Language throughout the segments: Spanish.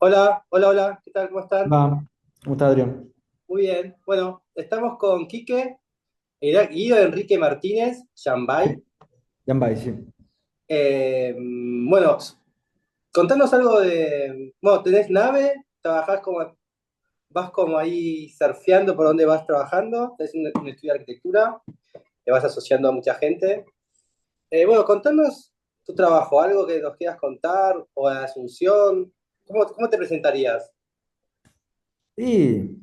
Hola, hola, hola, ¿qué tal? ¿Cómo están? Va, ¿cómo está Adrián? Muy bien. Bueno, estamos con Quique, Guido Enrique Martínez, Yambay. Sí, Yambay, sí. Bueno, contanos algo de, bueno, ¿tenés nave? ¿Trabajás como, vas como ahí surfeando por donde vas trabajando? ¿Tenés un estudio de arquitectura? ¿Te vas asociando a mucha gente? Bueno, contanos tu trabajo, algo que nos quieras contar, o de Asunción. ¿Cómo te presentarías? Y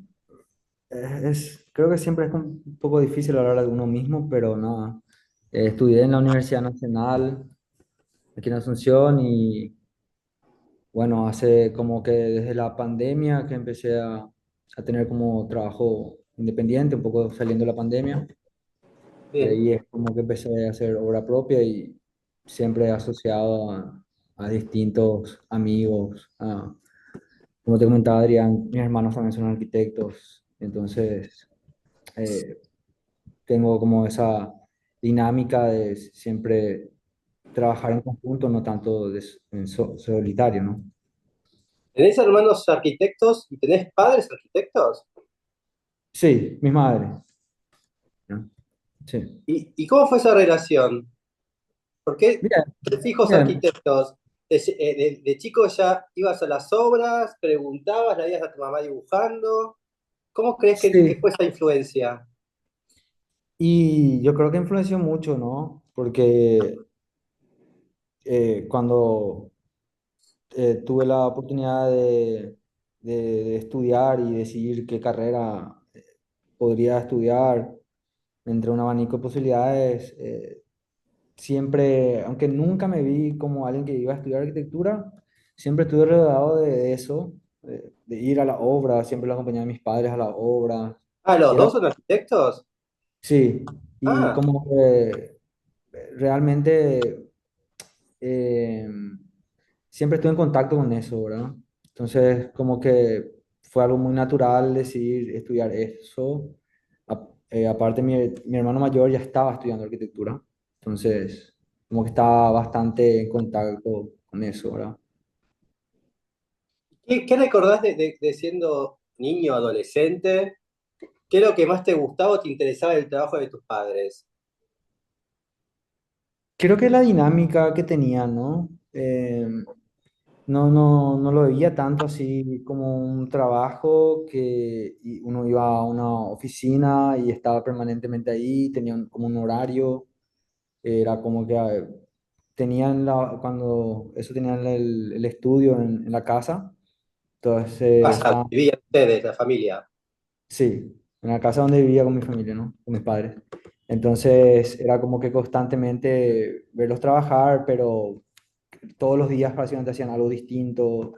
creo que siempre es un poco difícil hablar de uno mismo, pero nada. Estudié en la Universidad Nacional, aquí en Asunción, y bueno, hace como que desde la pandemia que empecé a tener como trabajo independiente, un poco saliendo de la pandemia. Y Bien. ahí es como que empecé a hacer obra propia y siempre asociado a distintos amigos, como te comentaba Adrián, mis hermanos también son arquitectos, entonces eh, tengo como esa dinámica de siempre trabajar en conjunto, no tanto en solitario, ¿no? ¿Tenés hermanos arquitectos y tenés padres arquitectos? Sí, mis madres, ¿no? Sí. ¿Y cómo fue esa relación? ¿Por qué Bien, tus hijos bien. arquitectos? De chico ya ibas a las obras, preguntabas, la veías a tu mamá dibujando. ¿Cómo crees que Sí, fue esa influencia? y yo creo que influenció mucho, ¿no? Porque cuando tuve la oportunidad de estudiar y decidir qué carrera podría estudiar entre un abanico de posibilidades. Siempre, aunque nunca me vi como alguien que iba a estudiar arquitectura, siempre estuve rodeado de eso, de ir a la obra, siempre lo acompañaba a mis padres a la obra. Ah, Y ¿los era, dos son arquitectos? sí, y Ah, como que realmente eh, siempre estuve en contacto con eso, ¿verdad? Entonces, como que fue algo muy natural decidir estudiar eso. Aparte, mi hermano mayor ya estaba estudiando arquitectura, entonces, como que estaba bastante en contacto con eso, ¿verdad? ¿qué recordás de siendo niño, adolescente? ¿Qué es lo que más te gustaba o te interesaba del trabajo de tus padres? Creo que la dinámica que tenía, ¿no? No lo veía tanto así como un trabajo uno iba a una oficina y estaba permanentemente ahí, tenía como un horario, era como que tenían cuando eso tenían el estudio en la casa, entonces Casa, estaban, vivían ustedes, la familia. sí, en la casa donde vivía con mi familia, ¿no? Con mis padres. Entonces era como que constantemente verlos trabajar, pero todos los días prácticamente hacían algo distinto.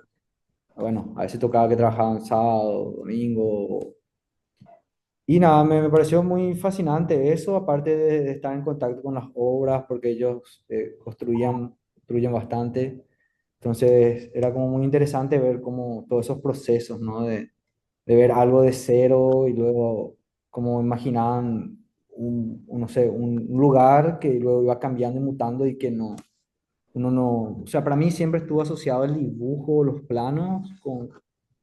Bueno, a veces tocaba que trabajaban sábado, domingo. Y nada, me pareció muy fascinante eso, aparte de estar en contacto con las obras, porque ellos construyen bastante. Entonces era como muy interesante ver como todos esos procesos, ¿no? De ver algo de cero y luego como imaginaban no sé, un lugar que luego iba cambiando y mutando y que no, uno no, o sea, para mí siempre estuvo asociado el dibujo, los planos,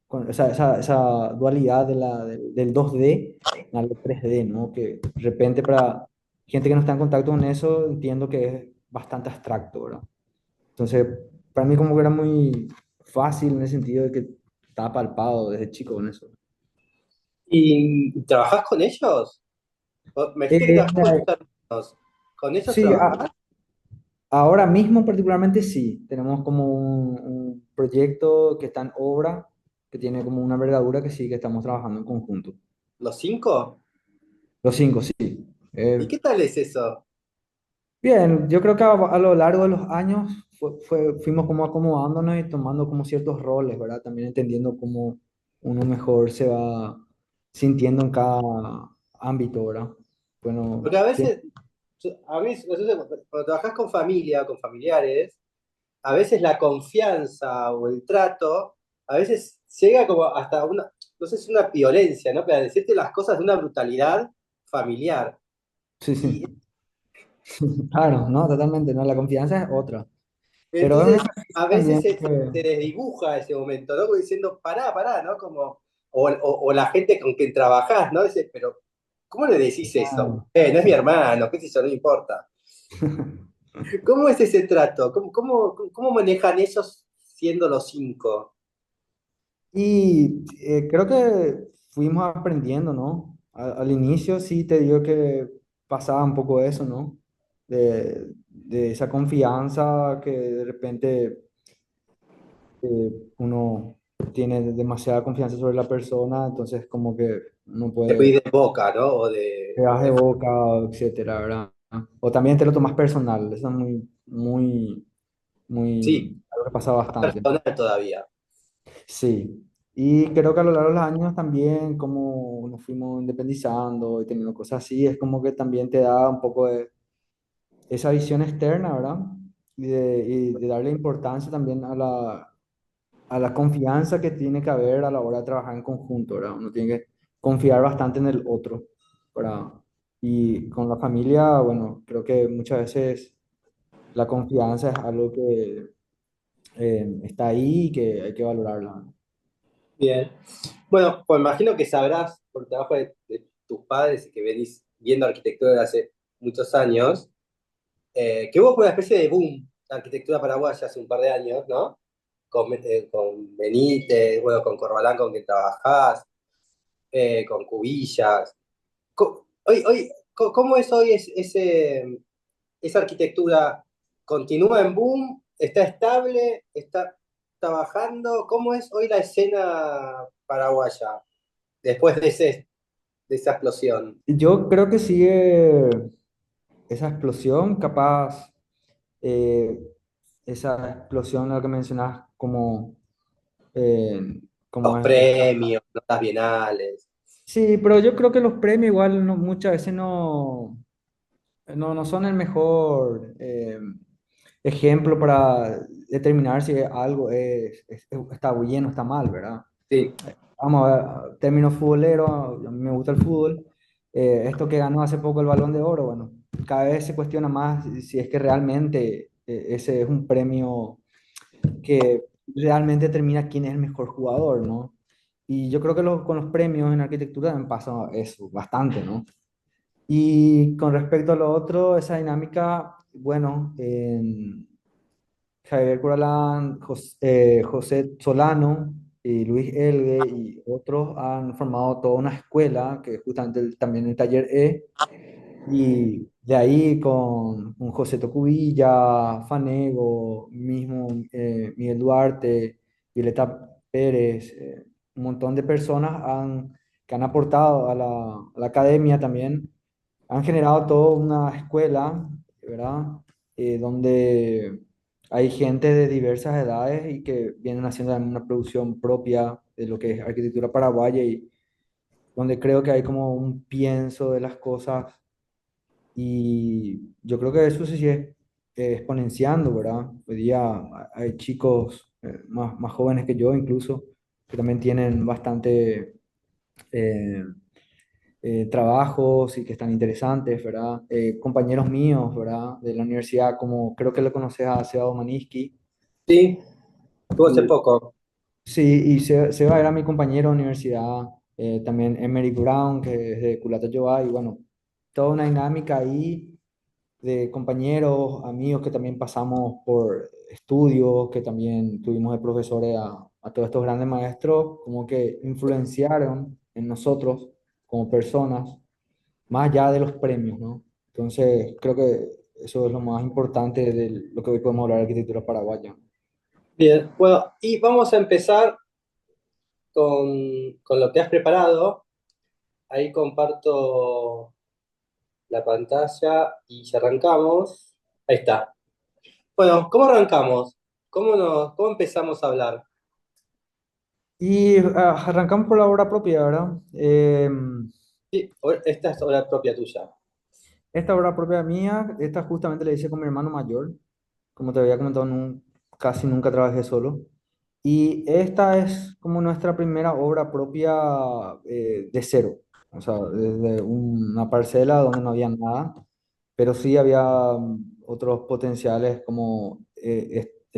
con esa dualidad del 2D al 3D, ¿no? Que de repente para gente que no está en contacto con eso, entiendo que es bastante abstracto, ¿verdad? Entonces, para mí como que era muy fácil en el sentido de que estaba palpado desde chico con eso. ¿Y trabajás con ellos? Me dijiste que trabajás con tus Eh, hermanos. ¿Con ellos sí, trabajás? ahora mismo particularmente sí, tenemos como un proyecto que está en obra, que tiene como una envergadura que sí, que estamos trabajando en conjunto. ¿Los cinco? Los cinco, sí. ¿Y Eh, qué tal es eso? bien, yo creo que a lo largo de los años fuimos como acomodándonos y tomando como ciertos roles, ¿verdad? También entendiendo cómo uno mejor se va sintiendo en cada ámbito, ¿verdad? Bueno, Porque a siempre, veces, a mí, no sé, cuando trabajás con familia, con familiares, a veces la confianza o el trato, a veces llega como hasta una, no sé si una violencia, ¿no? Pero a decirte las cosas de una brutalidad familiar. sí, Y sí. Claro, no, totalmente, no, la confianza es otra. Pero es una Entonces, a veces también se que, desdibuja ese momento, ¿no? Como diciendo, pará, pará, ¿no? Como, o la gente con quien trabajás, ¿no? Dice, pero, ¿cómo le decís eso? ah, No es mi hermano, qué sé yo, no importa. ¿Cómo es ese trato? ¿Cómo manejan ellos siendo los cinco? y creo que fuimos aprendiendo, ¿no? Al inicio sí te digo que pasaba un poco eso, ¿no? De esa confianza que de repente uno tiene demasiada confianza sobre la persona, entonces como que uno Te puede pedís de boca, ¿no? pegar de boca, etcétera, ¿verdad? O también te lo tomas personal, eso es Sí, algo que pasa bastante. personal todavía. Sí, y creo que a lo largo de los años también, como nos fuimos independizando y teniendo cosas así, es como que también te da un poco de esa visión externa, ¿verdad? Y de darle importancia también a la confianza que tiene que haber a la hora de trabajar en conjunto, ¿verdad? Uno tiene que confiar bastante en el otro, ¿verdad? Y con la familia, bueno, creo que muchas veces la confianza es algo que está ahí y que hay que valorarla, ¿no? Bien. Bueno, pues imagino que sabrás por el trabajo de tus padres y que venís viendo arquitectura desde hace muchos años, que hubo una especie de boom de arquitectura paraguaya hace un par de años, ¿no? Con Benítez, bueno, con Corbalán con quien trabajás, con Cubillas. ¿Cómo es hoy esa arquitectura? ¿Continúa en boom? ¿Está estable? ¿Está bajando? ¿Cómo es hoy la escena paraguaya después de esa explosión? Yo creo que sigue esa explosión, capaz, eh, esa explosión a la que mencionas eh, como Los premios, notas bienales. sí, pero yo creo que los premios igual muchas veces no son el mejor ejemplo para determinar si algo está bien o está mal, ¿verdad? Sí, Vamos a ver, término futbolero, a mí me gusta el fútbol. Esto que ganó hace poco el Balón de Oro, bueno, cada vez se cuestiona más si es que realmente ese es un premio que realmente determina quién es el mejor jugador, ¿no? Y yo creo que con los premios en arquitectura me pasa eso bastante, ¿no? Y con respecto a lo otro, esa dinámica, bueno, Javier Coralán, José Solano y Luis Elgue y otros han formado toda una escuela, que es justamente también el taller E, y de ahí con José Tocubilla, Fanego, mismo Miguel Duarte, Violeta Pérez, un montón de personas que han aportado a la academia también, han generado toda una escuela, ¿verdad? Donde hay gente de diversas edades y que vienen haciendo también una producción propia de lo que es arquitectura paraguaya y donde creo que hay como un pienso de las cosas y yo creo que eso se sigue exponenciando, ¿verdad? Hoy día hay chicos más jóvenes que yo incluso, que también tienen bastante eh, trabajos y que están interesantes, ¿verdad? Compañeros míos, ¿verdad? De la universidad, como creo que lo conoces a Seba Maniski. sí, estuvo hace Y, poco. sí, y Seba era mi compañero de universidad, también Emery Brown, que es de Culata Yoa, y bueno, toda una dinámica ahí de compañeros, amigos que también pasamos por estudios, que también tuvimos de profesores a todos estos grandes maestros, como que influenciaron en nosotros como personas, más allá de los premios, ¿no? Entonces, creo que eso es lo más importante de lo que hoy podemos hablar de arquitectura paraguaya. Bien, bueno, y vamos a empezar con lo que has preparado. Ahí comparto la pantalla y si arrancamos. Ahí está. Bueno, ¿cómo arrancamos? ¿Cómo empezamos a hablar? Y arrancamos por la obra propia, ¿verdad? Sí, esta es obra propia tuya. Esta obra propia mía, esta justamente la hice con mi hermano mayor. Como te había comentado, casi nunca trabajé solo. Y esta es como nuestra primera obra propia de cero. O sea, desde una parcela donde no había nada, pero sí había otros potenciales como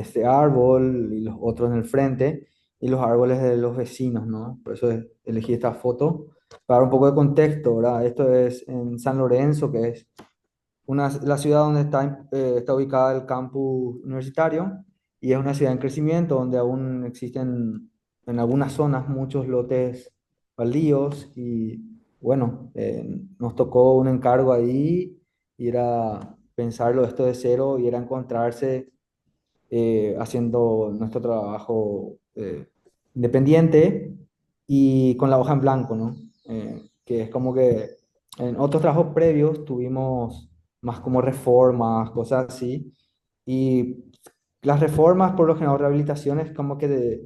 este árbol y los otros en el frente y los árboles de los vecinos, ¿no? Por eso elegí esta foto para dar un poco de contexto, ¿verdad? Esto es en San Lorenzo, que es la ciudad donde está ubicada el campus universitario y es una ciudad en crecimiento donde aún existen en algunas zonas muchos lotes baldíos y bueno, nos tocó un encargo ahí y era pensarlo esto de cero y era encontrarse haciendo nuestro trabajo independiente y con la hoja en blanco, ¿no? Que es como que en otros trabajos previos tuvimos más como reformas, cosas así, y las reformas, por lo general, rehabilitaciones, como que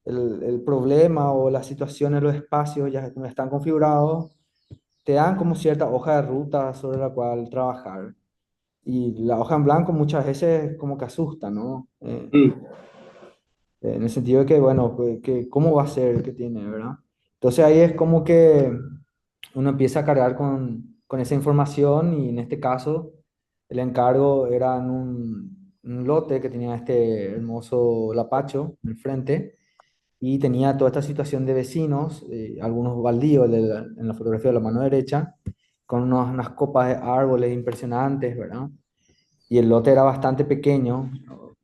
el problema o la situación en los espacios ya como están configurados, te dan como cierta hoja de ruta sobre la cual trabajar. Y la hoja en blanco muchas veces como que asusta, ¿no? Mm, En el sentido de que, bueno, que cómo va a ser que tiene, ¿verdad? Entonces ahí es como que uno empieza a cargar con esa información y en este caso el encargo era en un lote que tenía este hermoso lapacho en el frente y tenía toda esta situación de vecinos, algunos baldíos en la fotografía de la mano derecha, con unas copas de árboles impresionantes, ¿verdad? Y el lote era bastante pequeño,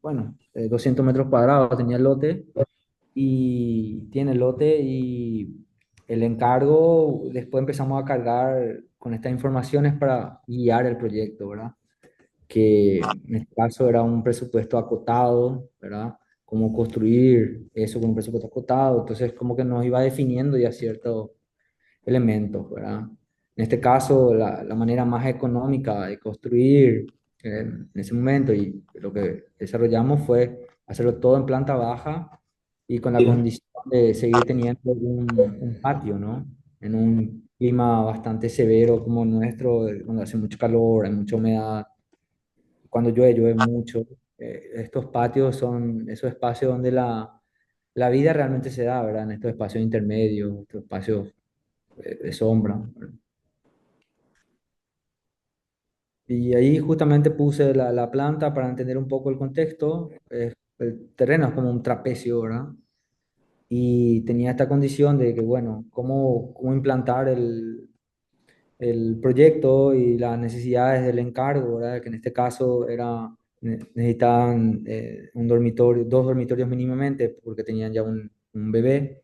bueno, 200 metros cuadrados tenía el lote y tiene el lote y el encargo, después empezamos a cargar con estas informaciones para guiar el proyecto, ¿verdad? Que en este caso era un presupuesto acotado, ¿verdad? Cómo construir eso con un presupuesto acotado, entonces como que nos iba definiendo ya ciertos elementos, ¿verdad? En este caso, la manera más económica de construir en ese momento y lo que desarrollamos fue hacerlo todo en planta baja y con la bien. condición de seguir teniendo un patio, ¿no? En un clima bastante severo como el nuestro, donde hace mucho calor, hay mucha humedad, cuando llueve, llueve mucho. Estos patios son esos espacios donde la vida realmente se da, ¿verdad? En estos espacios intermedios, estos espacios de sombra. Y ahí justamente puse la planta para entender un poco el contexto. El terreno es como un trapecio, ¿verdad? Y tenía esta condición de que, bueno, cómo implantar el proyecto y las necesidades del encargo, ¿verdad? Que en este caso necesitaban un dormitorio, dos dormitorios mínimamente, porque tenían ya un bebé.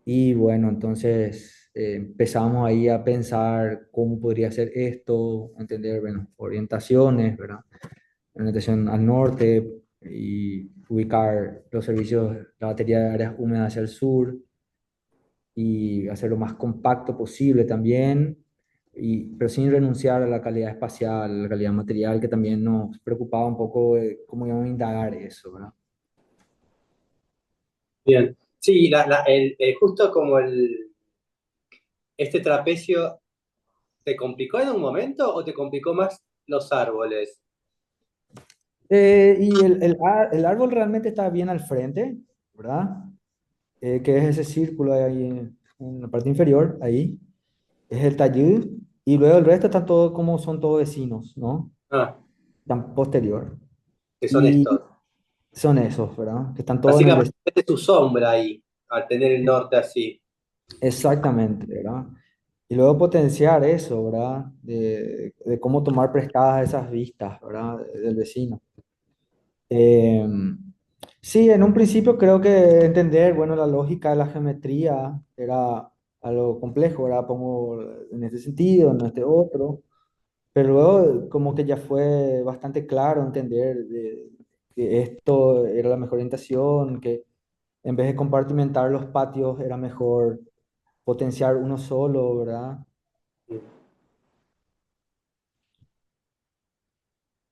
Y bueno, entonces empezamos ahí a pensar cómo podría ser esto, entender, bueno, orientaciones, ¿verdad? Orientación al norte y ubicar los servicios, la batería de áreas húmedas hacia el sur y hacerlo más compacto posible también, pero sin renunciar a la calidad espacial, a la calidad material, que también nos preocupaba un poco de cómo íbamos a indagar eso, ¿verdad? Bien. Sí, justo como este trapecio, ¿te complicó en un momento o te complicó más los árboles? Y el árbol realmente está bien al frente, ¿verdad? Que es ese círculo ahí en la parte inferior, ahí, es el tallud, y luego el resto están todos como son todos vecinos, ¿no? Ah, Están posterior. que son Y estos. son esos, ¿verdad? Que están todos en el Básicamente vecino. es tu sombra ahí, al tener el norte así. Exactamente, ¿verdad? Y luego potenciar eso, ¿verdad? De cómo tomar prestadas esas vistas, ¿verdad? Del vecino. Eh, sí, en un principio creo que entender, bueno, la lógica de la geometría era algo complejo, ¿verdad? Pongo en este sentido, en este otro, pero luego como que ya fue bastante claro entender que esto era la mejor orientación, que en vez de compartimentar los patios era mejor potenciar uno solo, ¿verdad?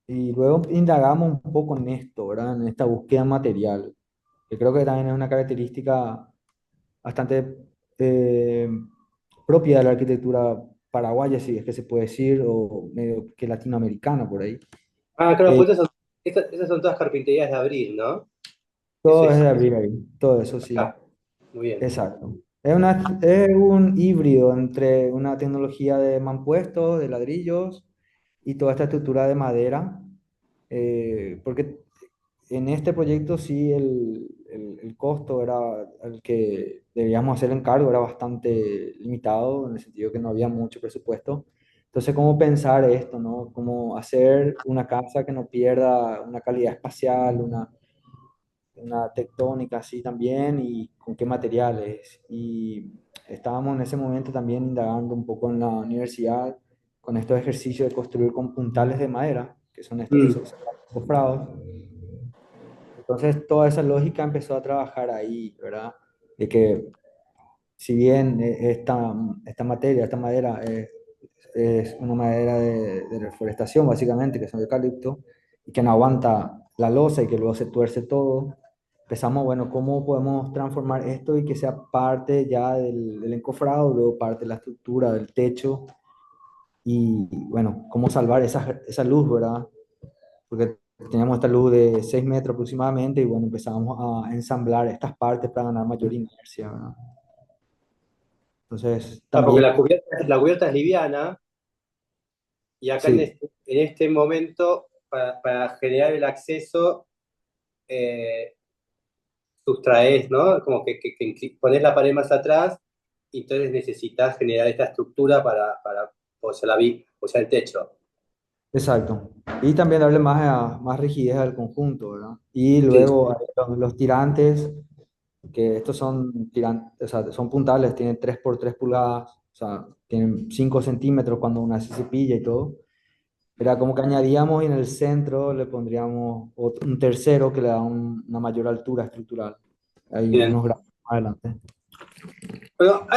Y luego indagamos un poco en esto, ¿verdad? En esta búsqueda material, que creo que también es una característica bastante eh, propia de la arquitectura paraguaya, si es que se puede decir, o medio que latinoamericana por ahí. Ah, claro, Eh, pues esas son todas carpinterías de abril, ¿no? Eso todo es es de abrir ahí, todo eso sí, acá. Muy bien. exacto. Es un híbrido entre una tecnología de mampuestos, de ladrillos, y toda esta estructura de madera, porque en este proyecto sí el costo era el que debíamos hacer encargo, era bastante limitado, en el sentido que no había mucho presupuesto. Entonces, ¿cómo pensar esto, no? ¿Cómo hacer una casa que no pierda una calidad espacial, una tectónica así también y con qué materiales? Y estábamos en ese momento también indagando un poco en la universidad con estos ejercicios de construir con puntales de madera, que son estos que Mm. son cofrados. Entonces, toda esa lógica empezó a trabajar ahí, ¿verdad? De que si bien esta materia, esta madera es una madera de reforestación, básicamente, que son eucalipto, y que no aguanta la losa y que luego se tuerce todo, pensamos, bueno, ¿cómo podemos transformar esto y que sea parte ya del encofrado, luego parte de la estructura del techo? Y bueno, ¿cómo salvar esa luz, ¿verdad? Porque teníamos esta luz de 6 metros aproximadamente y bueno, empezamos a ensamblar estas partes para ganar mayor inercia, ¿verdad? Entonces, Ah, porque también, la cubierta es liviana y acá sí, en este momento, para generar el acceso, eh, sustraes, ¿no? Como que pones la pared más atrás y entonces necesitas generar esta estructura para posar el techo. exacto. Y también darle más rigidez al conjunto, ¿verdad? Y Sí, luego hay los tirantes, que estos son tirantes, o sea, son puntales, tienen 3 por 3 pulgadas, o sea, tienen 5 centímetros cuando una se cepilla y todo. Era como que añadíamos y en el centro le pondríamos un tercero que le da una mayor altura estructural. Hay bien. unos gráficos más adelante. Pero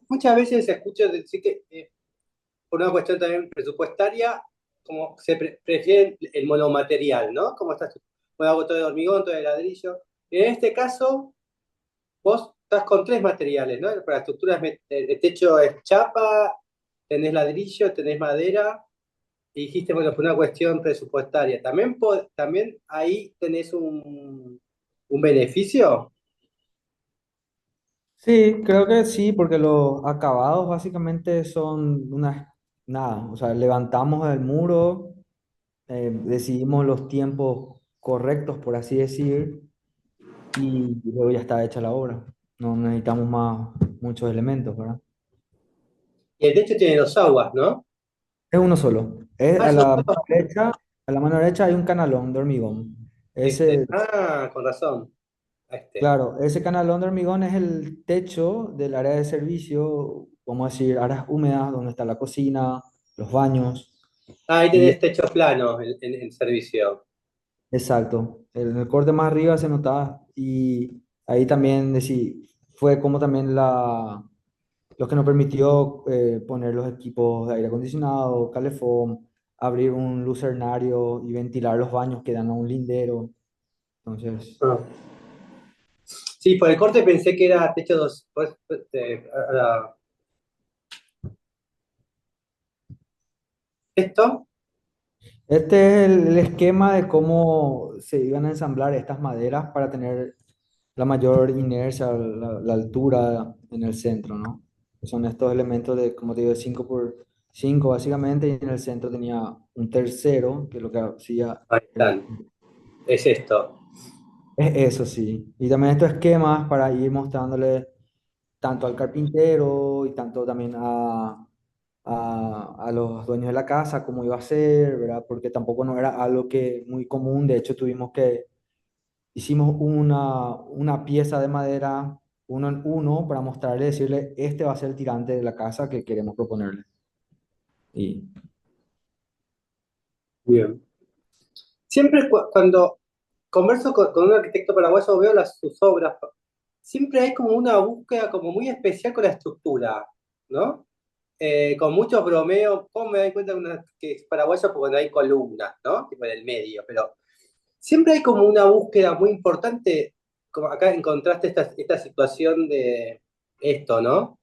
muchas veces se escucha decir que por una cuestión también presupuestaria, como prefieren el monomaterial, ¿no? Como estás, bueno, hago todo de hormigón, todo de ladrillo. En este caso, vos estás con tres materiales, ¿no? Para estructuras, el techo es chapa, tenés ladrillo, tenés madera, y dijiste, bueno, por una cuestión presupuestaria. ¿También, también ahí tenés un beneficio? Sí, creo que sí, porque los acabados básicamente son nada, o sea, levantamos el muro, decidimos los tiempos correctos, por así decir, y luego ya está hecha la obra. No necesitamos muchos elementos, ¿verdad? Y el techo tiene dos aguas, ¿no? Es uno solo. Ah, eso A la mano derecha hay un canalón de hormigón. Ese, con razón. Este. claro, ese canalón de hormigón es el techo del área de servicio, vamos a decir, áreas húmedas donde está la cocina, los baños. Ah, ahí Y tenés techo plano en servicio. exacto, en el corte más arriba se notaba y ahí también fue como también lo que nos permitió poner los equipos de aire acondicionado, calefón, abrir un lucernario y ventilar los baños que dan a un lindero. Entonces, Ah. Sí, por el corte pensé que era techo dos. ¿Esto? este es el esquema de cómo se iban a ensamblar estas maderas para tener la mayor inercia, la altura en el centro, ¿no? Son estos elementos de, como te digo, 5 por 5 básicamente, y en el centro tenía un tercero, que lo que hacía Ahí era, están. Es esto. es eso sí. Y también estos esquemas para ir mostrándole tanto al carpintero y tanto también a los dueños de la casa cómo iba a ser, ¿verdad? Porque tampoco no era algo que muy común, de hecho hicimos una pieza de madera uno en uno para mostrarle, decirle, este va a ser el tirante de la casa que queremos proponerle. Y Bien. Siempre cuando converso con un arquitecto paraguayo, veo sus obras, siempre hay como una búsqueda como muy especial con la estructura, ¿no? Con muchos bromeos, ¿cómo me doy cuenta que es paraguayo? Porque no hay columnas, ¿no? Tipo en el medio, pero siempre hay como una búsqueda muy importante, como acá encontraste esta situación de esto, ¿no?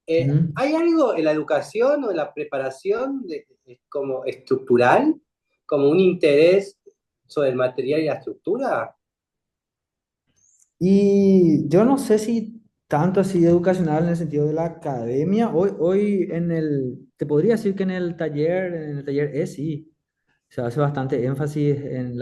ujú. ¿Hay algo en la educación o en la preparación como estructural, como un interés sobre el material y la estructura? Y yo no sé si tanto así educacional en el sentido de la academia. Hoy te podría decir que en el taller sí, se hace bastante énfasis en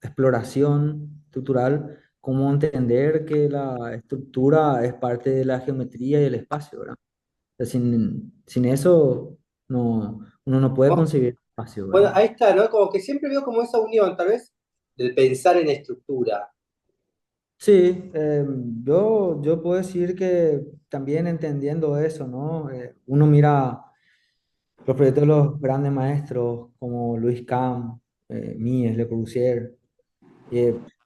exploración estructural, cómo entender que la estructura es parte de la geometría y el espacio, ¿verdad? O sea, sin eso uno no puede ¿No? concebir espacio, Bueno, ¿verdad? ahí está, ¿no? Como que siempre veo como esa unión, tal vez, del pensar en estructura. Sí, yo puedo decir que también entendiendo eso, ¿no? Uno mira los proyectos de los grandes maestros como Luis Kahn, Mies, Le Corbusier,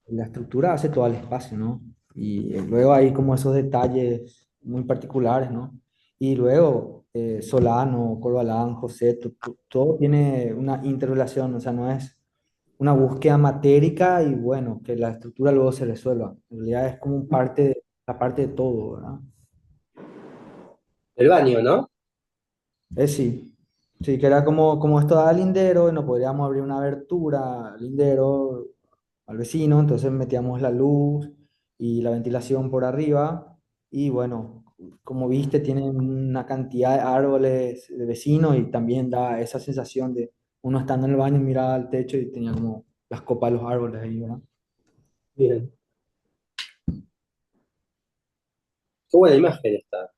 la estructura hace todo el espacio, ¿no? Y luego hay como esos detalles muy particulares, ¿no? Y luego Solano, Corvalán, José, todo tiene una interrelación, o sea, no es una búsqueda matérica y bueno, que la estructura luego se resuelva. En realidad es como un la parte de todo, ¿verdad? El baño, ¿no? Sí, sí, que era como esto da lindero y no podríamos abrir una abertura al lindero al vecino, entonces metíamos la luz y la ventilación por arriba y bueno, como viste, tienen una cantidad de árboles de vecinos y también da esa sensación de uno estando en el baño miraba al techo y tenía como las copas de los árboles ahí, ¿verdad? Bien. Qué buena imagen está.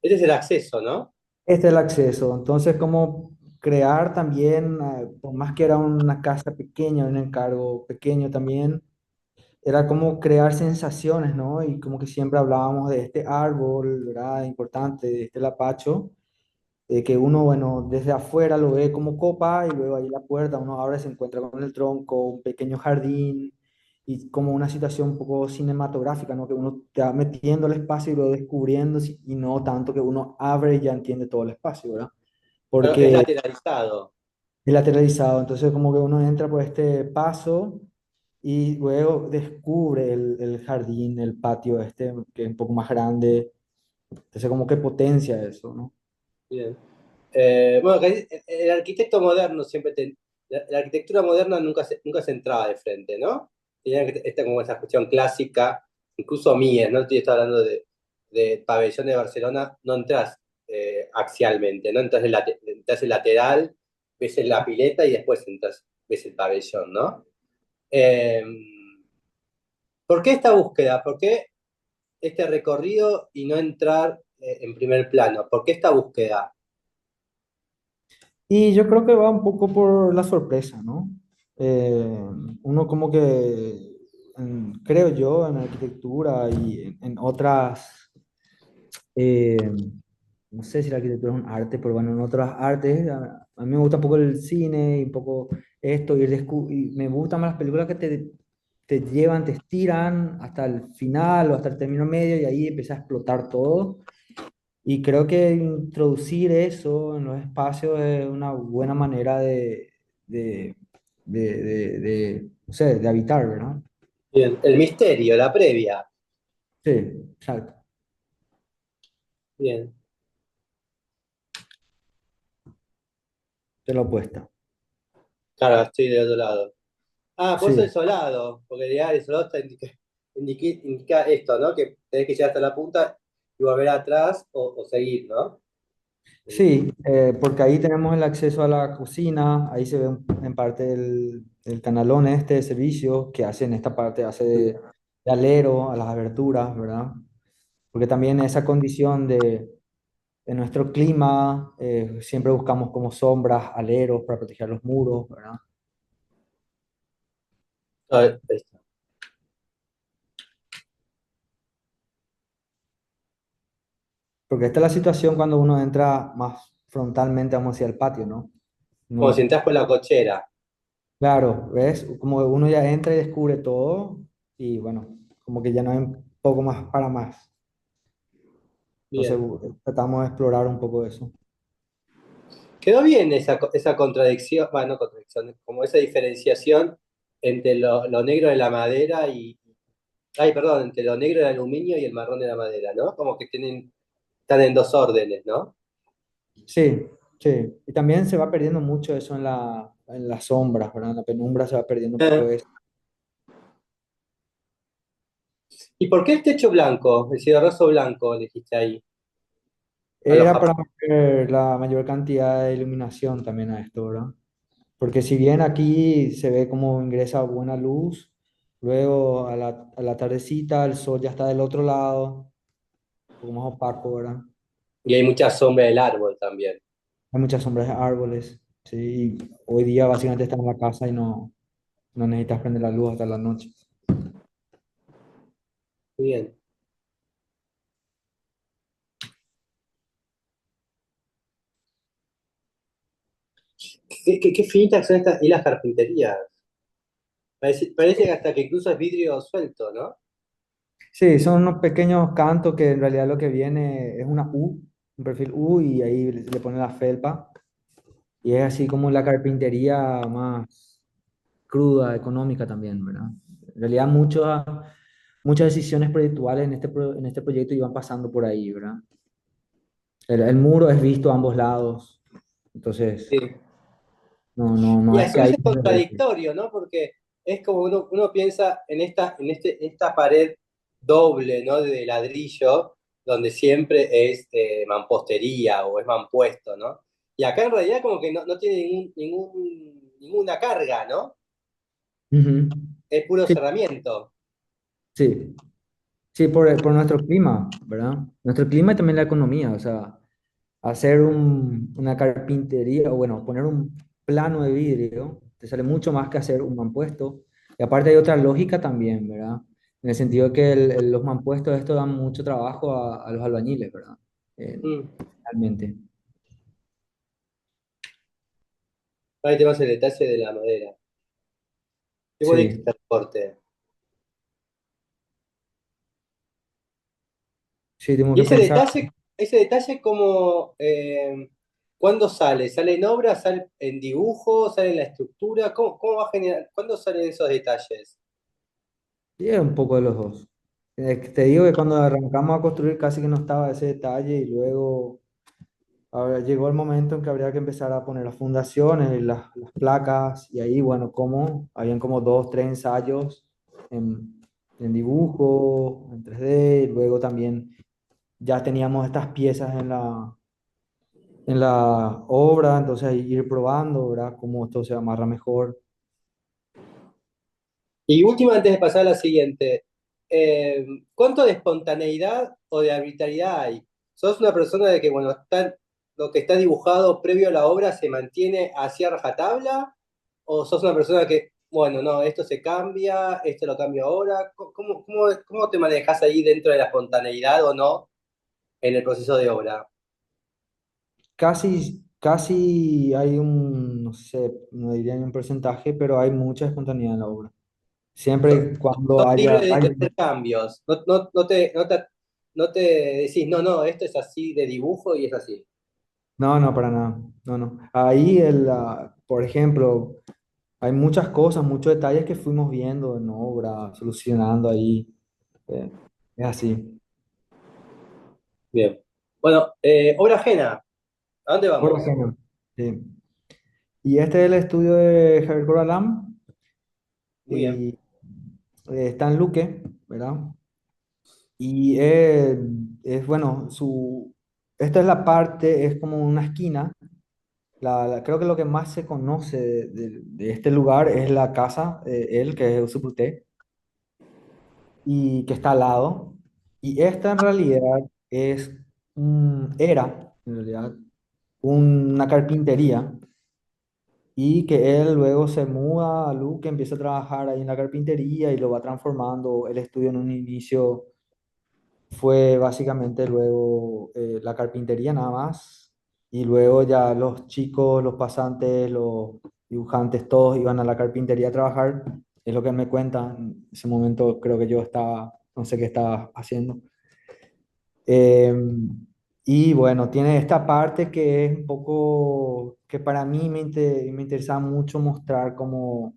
Este es el acceso, ¿no? Este es el acceso. Entonces, como crear también, por más que era una casa pequeña, un encargo pequeño también, era como crear sensaciones, ¿no? Y como que siempre hablábamos de este árbol, ¿verdad? Importante, de este lapacho, de que uno, bueno, desde afuera lo ve como copa y luego ahí la puerta, uno abre, se encuentra con el tronco, un pequeño jardín y como una situación un poco cinematográfica, ¿no? Que uno te va metiendo el espacio y lo descubriendo y no tanto que uno abre y ya entiende todo el espacio, ¿verdad? Pero es Porque lateralizado. es lateralizado, entonces como que uno entra por este paso y luego descubre el jardín, el patio este, que es un poco más grande, entonces como que potencia eso, ¿no? Bien. Bueno, el arquitecto moderno siempre la arquitectura moderna nunca se entraba de frente, ¿no? Tenía esta como esa cuestión clásica, incluso Mies, ¿no? Estoy hablando de pabellón de Barcelona, no entras axialmente, ¿no? Entras el lateral, ves la pileta y después entras, ves el pabellón, ¿no? Eh, ¿Por qué esta búsqueda? ¿Por qué este recorrido y no entrar en primer plano? ¿Por qué esta búsqueda? Y yo creo que va un poco por la sorpresa, ¿no? Uno como que, creo yo, en arquitectura y en otras, eh, no sé si la arquitectura es un arte, pero bueno, en otras artes, a mí me gusta un poco el cine y un poco esto, y me gustan más las películas que te llevan, te estiran hasta el final o hasta el término medio y ahí empieza a explotar todo. Y creo que introducir eso en los espacios es una buena manera de, no sé, de habitar, ¿verdad? Bien, el misterio, la previa. Sí, exacto, Bien. de la opuesta. Claro, estoy del otro lado. Ah, por eso el Sí, solado, porque el solado indica esto, ¿no? Que tenés que llegar hasta la punta y volver atrás o seguir, ¿no? sí, porque ahí tenemos el acceso a la cocina, ahí se ve en parte el canalón este de servicio que hace en esta parte, hace de alero a las aberturas, ¿verdad? Porque también esa condición de nuestro clima, siempre buscamos como sombras, aleros para proteger los muros, ¿verdad? Ah, ahí está. Porque esta es la situación cuando uno entra más frontalmente, vamos hacia el patio, ¿no? Como si No, entras por la cochera. claro, ¿ves? Como uno ya entra y descubre todo y bueno, como que ya no hay un poco más para más. Entonces Bien. tratamos de explorar un poco eso. Quedó bien esa contradicción, bueno, no contradicción, como esa diferenciación entre lo negro de la madera ay, perdón, entre lo negro del aluminio y el marrón de la madera, ¿no? Como que están en dos órdenes, ¿no? Sí, sí. Y también se va perdiendo mucho eso en las sombras, ¿verdad? En la penumbra se va perdiendo un poco Eh, eso. ¿Y por qué el techo blanco, el cigarrazo blanco elegiste ahí? A los Era para ver la mayor cantidad de iluminación también a esto, ¿verdad? Porque si bien aquí se ve como ingresa buena luz, luego a la tardecita el sol ya está del otro lado, un poco más opaco, ¿verdad? Y hay mucha sombra del árbol también. Hay muchas sombras de árboles, ¿sí? Y hoy día básicamente estás en la casa y no necesitas prender la luz hasta la noche. Muy bien. Qué finitas son estas y las carpinterías. Parece que hasta que incluso es vidrio suelto, ¿no? Sí, son unos pequeños cantos que en realidad lo que viene es una U, un perfil U, y ahí le ponen la felpa. Y es así como la carpintería más cruda, económica también, ¿verdad? En realidad muchas decisiones proyectuales en en este proyecto iban pasando por ahí, ¿verdad? El muro es visto a ambos lados, entonces Sí. no Y a es su que vez hay... es contradictorio, ¿no? Porque es como uno piensa en esta pared doble, ¿no? De ladrillo, donde siempre es mampostería o es mampuesto, ¿no? Y acá en realidad como que no tiene ninguna carga, ¿no? Ujú. Es puro Sí, cerramiento. sí, sí, por nuestro clima, ¿verdad? Nuestro clima y también la economía, o sea, hacer una carpintería, o bueno, poner un plano de vidrio, te sale mucho más que hacer un mampuesto. Y aparte hay otra lógica también, ¿verdad? En el sentido que los mampuestos, esto dan mucho trabajo a los albañiles, ¿verdad? Mm. Realmente. Ahí tenemos el detalle de la madera. Qué bonito Sí, está el corte. sí, tengo Y que pensar. ese detalle como, ¿cuándo sale? ¿Sale en obra? ¿Sale en dibujo? ¿Sale en la estructura? ¿Cómo va a generar? ¿Cuándo salen esos detalles? Sí, es un poco de los dos. Te digo que cuando arrancamos a construir casi que no estaba ese detalle y luego ahora llegó el momento en que habría que empezar a poner las fundaciones, las placas, y ahí, bueno, habían como dos, tres ensayos en dibujo, en 3D, y luego también ya teníamos estas piezas en la obra, entonces ahí ir probando, ¿verdad? Cómo esto se amarra mejor. Y última, antes de pasar a la siguiente, eh, ¿cuánto de espontaneidad o de arbitrariedad hay? ¿Sos una persona de que, bueno, lo que está dibujado previo a la obra se mantiene hacia rajatabla? ¿O sos una persona que, bueno, no, esto se cambia, esto lo cambio ahora? ¿Cómo te manejas ahí dentro de la espontaneidad o no en el proceso de obra? Casi hay no sé, no diría ni un porcentaje, pero hay mucha espontaneidad en la obra. Siempre y cuando Sos libre haya, de hacer cambios. No te decís, no, no, esto es así de dibujo y es así. no, no, para nada. No, no. Ahí, por ejemplo, hay muchas cosas, muchos detalles que fuimos viendo en obra, solucionando ahí. eh, es así. Bien. Bueno, obra ajena. ¿A dónde Por vamos? ejemplo, sí. Y este es el estudio de Javier Corbalán Muy bien. y está en Luque, ¿verdad? Y bueno, esta es la parte, es como una esquina. Creo que lo que más se conoce de este lugar es la casa, él, que es Usuputé, y que está al lado. Y esta en realidad era, en realidad, una carpintería y que él luego se muda a Luque, empieza a trabajar ahí en la carpintería y lo va transformando. El estudio en un inicio fue básicamente luego la carpintería nada más y luego ya los chicos, los pasantes, los dibujantes, todos iban a la carpintería a trabajar. Es lo que él me cuenta. En ese momento creo que yo estaba, no sé qué estaba haciendo. Eh, y bueno, tiene esta parte que es un poco, que para mí me interesa mucho mostrar como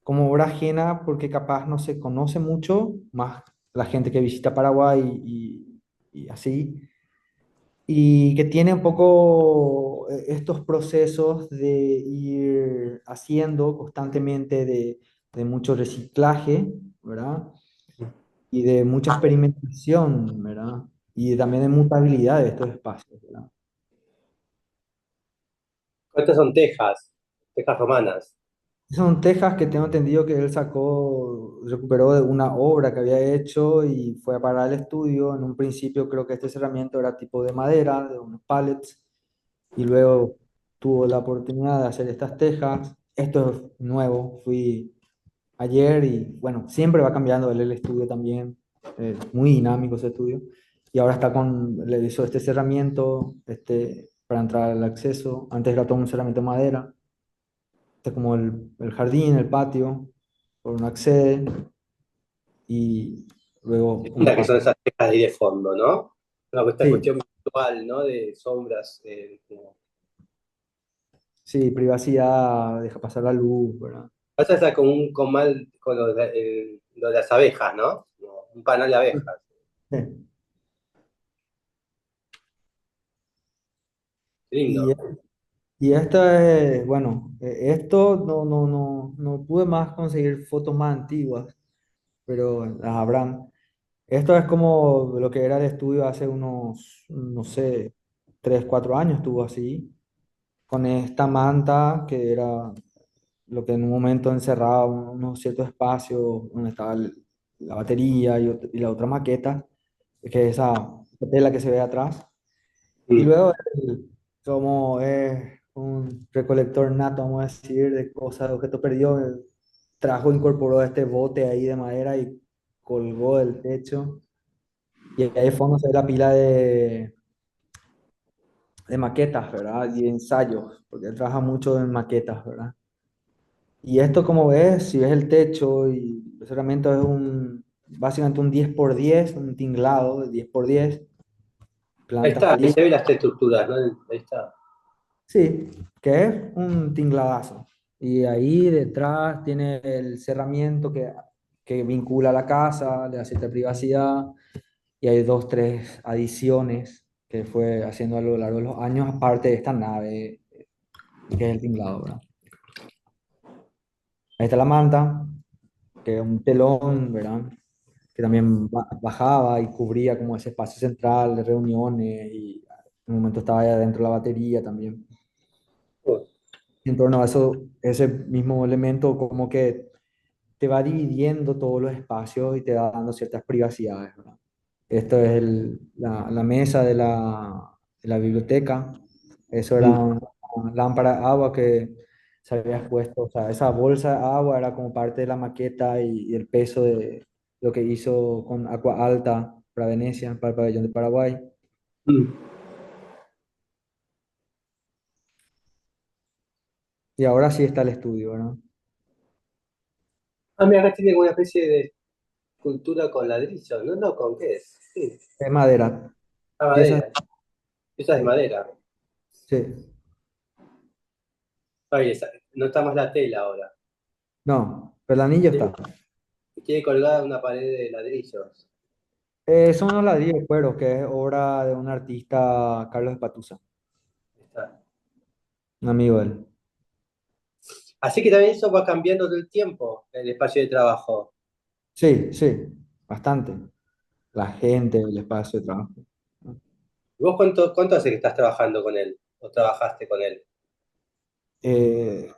obra ajena, porque capaz no se conoce mucho, más la gente que visita Paraguay y así, y que tiene un poco estos procesos de ir haciendo constantemente de mucho reciclaje, ¿verdad? Y de mucha experimentación, ¿verdad? Y también de mutabilidad de estos espacios, ¿verdad? Estas son tejas. Tejas romanas. Son tejas que tengo entendido que él sacó, recuperó de una obra que había hecho y fue a parar al estudio. En un principio creo que este cerramiento era tipo de madera, de unos pallets, y luego tuvo la oportunidad de hacer estas tejas. Esto es nuevo, fui ayer y bueno, siempre va cambiando él el estudio también, muy dinámico ese estudio. Y ahora está le hizo este cerramiento para entrar al acceso. Antes era todo un cerramiento de madera. Este es como el jardín, el patio, por uno accede y luego uno La que pasa. son esas tejas ahí de fondo, ¿no? Esta Sí, cuestión visual, ¿no? De sombras. sí, privacidad, deja pasar la luz, ¿verdad? Pasa esa con un comal con lo de las abejas, ¿no? Como un panal de abejas. Sí. Lindo. Y, y esto es, bueno, esto no pude más conseguir fotos más antiguas, pero las habrán. Esto es como lo que era el estudio hace unos, no sé, 3 4 años estuvo así, con esta manta que era lo que en un momento encerraba unos ciertos espacios donde estaba la batería y la otra maqueta, que es esa tela que se ve atrás. Y Mm. luego, como es un recolector nato, vamos a decir, de cosas, de objetos perdidos, trajo, incorporó este bote ahí de madera y colgó del techo. Y ahí de fondo se ve la pila de maquetas, ¿verdad? Y ensayos, porque él trabaja mucho en maquetas, ¿verdad? Y esto, como ves, si ves el techo y el cerramiento es básicamente un 10 por 10 un tinglado de 10 por 10 Ahí plantas está, ahí ahí. se ven las estructuras, ¿no? Ahí está. Sí, que es un tingladazo. Y ahí detrás tiene el cerramiento que vincula la casa, le hace esta privacidad. Y hay dos, tres adiciones que fue haciendo a lo largo de los años, aparte de esta nave, que es el tinglado, ¿verdad? Ahí está la manta, que es un telón, ¿verdad? Que también bajaba y cubría como ese espacio central de reuniones y en un momento estaba allá dentro de la batería también. Y en torno a eso, ese mismo elemento como que te va dividiendo todos los espacios y te va dando ciertas privacidades, ¿verdad? Esto es la mesa de la biblioteca. Eso era Mm. una lámpara de agua que se había puesto, o sea, esa bolsa de agua era como parte de la maqueta y el peso de lo que hizo con Agua Alta para Venecia, para el pabellón de Paraguay. Mm. Y ahora sí está el estudio, ¿verdad? Ah, mira, acá tiene como una especie de escultura con ladrillo, ¿no? No, ¿con qué es? Sí, Es madera, ah, piezas, madera. Esa es de sí, madera. sí. Ay, no está más la tela ahora. No, pero el anillo Tiene está. tiene colgada una pared de ladrillos. Son unos ladrillos de cuero, que es obra de un artista, Carlos Espatusa, Está. un amigo de él. Así que también eso va cambiando todo el tiempo, el espacio de trabajo. Sí, sí, bastante. La gente, el espacio de trabajo. ¿Vos cuánto hace que estás trabajando con él? ¿O trabajaste con él?